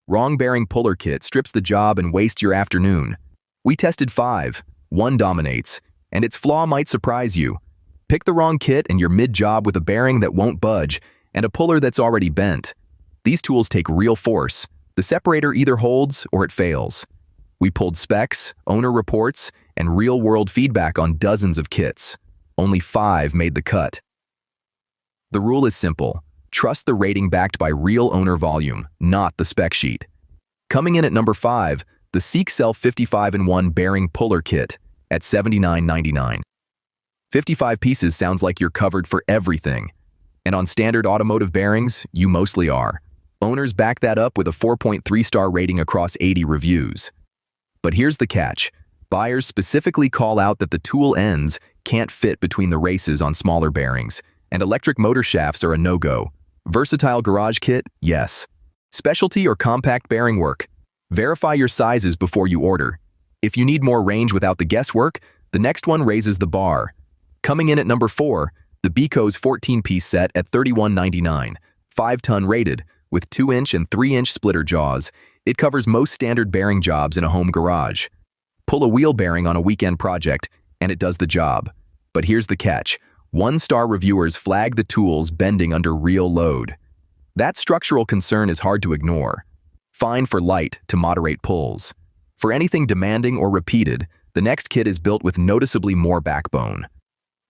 Wrong bearing puller kit strips the job and wastes your afternoon. We tested 5. 1 dominates, and its flaw might surprise you. Pick the wrong kit and you're mid-job with a bearing that won't budge and a puller that's already bent. These tools take real force. The separator either holds or it fails. We pulled specs, owner reports, and real-world feedback on dozens of kits. Only 5 made the cut. The rule is simple. Trust the rating backed by real owner volume, not the spec sheet. Coming in at number 5, the Seek Self 55-in-1 bearing puller kit at $79.99. 55 pieces sounds like you're covered for everything. And on standard automotive bearings, you mostly are. Owners back that up with a 4.3-star rating across 80 reviews. But here's the catch. Buyers specifically call out that the tool ends can't fit between the races on smaller bearings, and electric motor shafts are a no-go. Versatile garage kit? Yes. Specialty or compact bearing work? Verify your sizes before you order. If you need more range without the guesswork, the next one raises the bar. Coming in at number 4, the Bikos 14-piece set at $31.99, 5-ton rated, with 2-inch and 3-inch splitter jaws. It covers most standard bearing jobs in a home garage. Pull a wheel bearing on a weekend project, and it does the job. But here's the catch. 1-star reviewers flag the tools bending under real load. That structural concern is hard to ignore. Fine for light to moderate pulls. For anything demanding or repeated, the next kit is built with noticeably more backbone.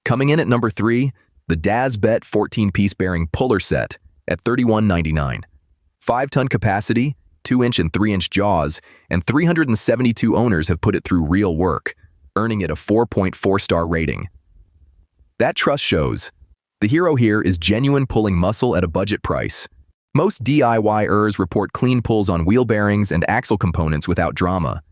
Coming in at number 3, the Daz-Bett 14-piece bearing puller set at $31.99. 5-ton capacity, 2-inch and 3-inch jaws, and 372 owners have put it through real work, earning it a 4.4-star rating. That trust shows. The hero here is genuine pulling muscle at a budget price. Most DIYers report clean pulls on wheel bearings and axle components without drama.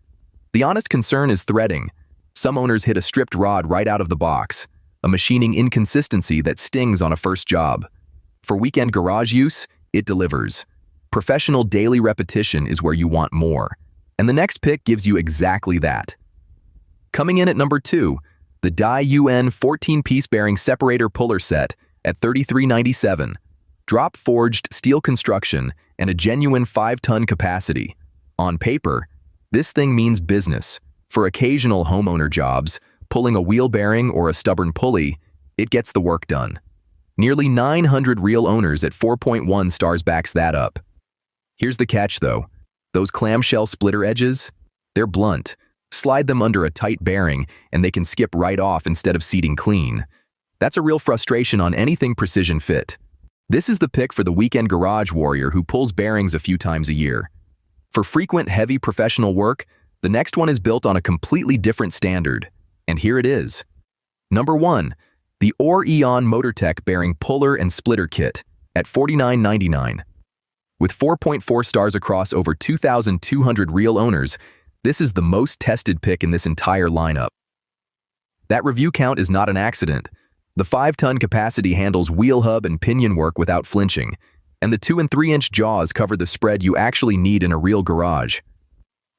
The honest concern is threading. Some owners hit a stripped rod right out of the box, a machining inconsistency that stings on a first job. For weekend garage use, it delivers. Professional daily repetition is where you want more, and the next pick gives you exactly that. Coming in at number 2, the OREON 14-piece bearing separator puller set at $33.97. Drop-forged steel construction and a genuine 5-ton capacity. On paper, this thing means business. For occasional homeowner jobs, pulling a wheel bearing or a stubborn pulley, it gets the work done. Nearly 900 real owners at 4.1 stars backs that up. Here's the catch though. Those clamshell splitter edges? They're blunt. Slide them under a tight bearing and they can skip right off instead of seating clean. That's a real frustration on anything precision fit. This is the pick for the weekend garage warrior who pulls bearings a few times a year. For frequent heavy professional work, the next one is built on a completely different standard. And here it is. Number 1, the OREON MotorTech bearing puller and splitter kit at $49.99. With 4.4 stars across over 2,200 real owners, this is the most tested pick in this entire lineup. That review count is not an accident. The 5-ton capacity handles wheel hub and pinion work without flinching, and the 2- and 3-inch jaws cover the spread you actually need in a real garage.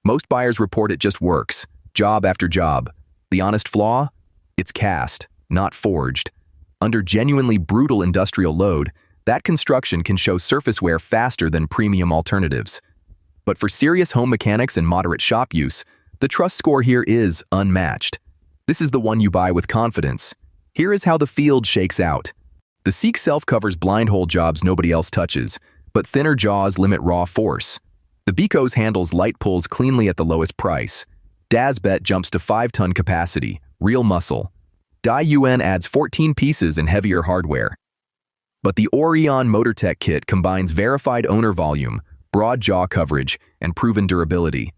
Most buyers report it just works, job after job. The honest flaw? It's cast, not forged. Under genuinely brutal industrial load, that construction can show surface wear faster than premium alternatives. But for serious home mechanics and moderate shop use, the trust score here is unmatched. This is the one you buy with confidence. Here is how the field shakes out. The Seek Self covers blind hole jobs nobody else touches, but thinner jaws limit raw force. The Bikos handles light pulls cleanly at the lowest price. Daz-Bett jumps to 5-ton capacity, real muscle. OREON adds 14 pieces and heavier hardware. But the OREON MotorTech kit combines verified owner volume, broad jaw coverage, and proven durability.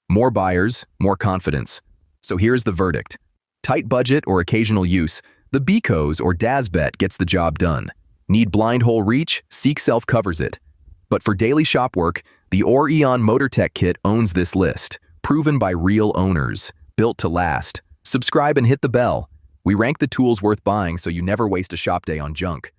More buyers, more confidence. So here's the verdict. Tight budget or occasional use, the Bikos or Daz-Bett gets the job done. Need blind hole reach? Seek Self covers it. But for daily shop work, the OREON MotorTech kit owns this list. Proven by real owners. Built to last. Subscribe and hit the bell. We rank the tools worth buying so you never waste a shop day on junk.